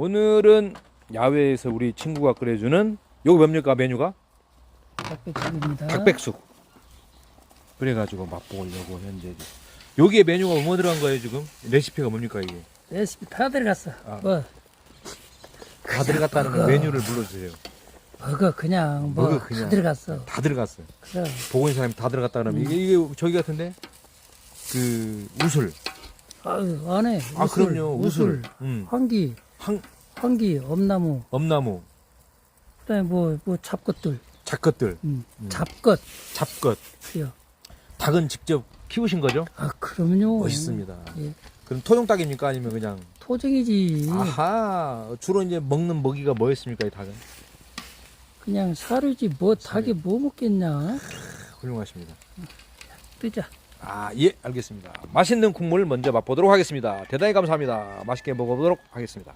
오늘은 야외에서 우리 친구가 끓여주는 요거 뭡니까 메뉴가? 닭백숙입니다. 닭백숙. 그래가지고 맛보려고 현재. 여기에 메뉴가 뭐 들어간 거예요 지금? 레시피가 뭡니까 이게? 레시피 다 들어갔어. 아. 뭐 다 들어갔다는 그거. 메뉴를 불러주세요. 뭐가 그냥 뭐 뭐가 다 그냥. 들어갔어. 다 들어갔어요. 그래. 보고 있는 사람이 다 들어갔다 그러면 이게 저기 같은데? 그 우술. 아유 안에 아 그럼요 우술. 황기, 황기, 엄나무, 엄나무. 그다음에 뭐 잡것들, 잡것들. 잡것, 잡것. 그요. 닭은 직접 키우신 거죠? 아 그럼요. 멋있습니다. 예. 그럼 토종닭입니까 아니면 그냥? 토종이지. 아하. 주로 이제 먹는 먹이가 뭐였습니까 이 닭은? 그냥 사료지 뭐 닭이 뭐 먹겠냐. 훌륭하십니다. 뜨자. 아, 예, 알겠습니다. 맛있는 국물 먼저 맛보도록 하겠습니다. 대단히 감사합니다. 맛있게 먹어보도록 하겠습니다.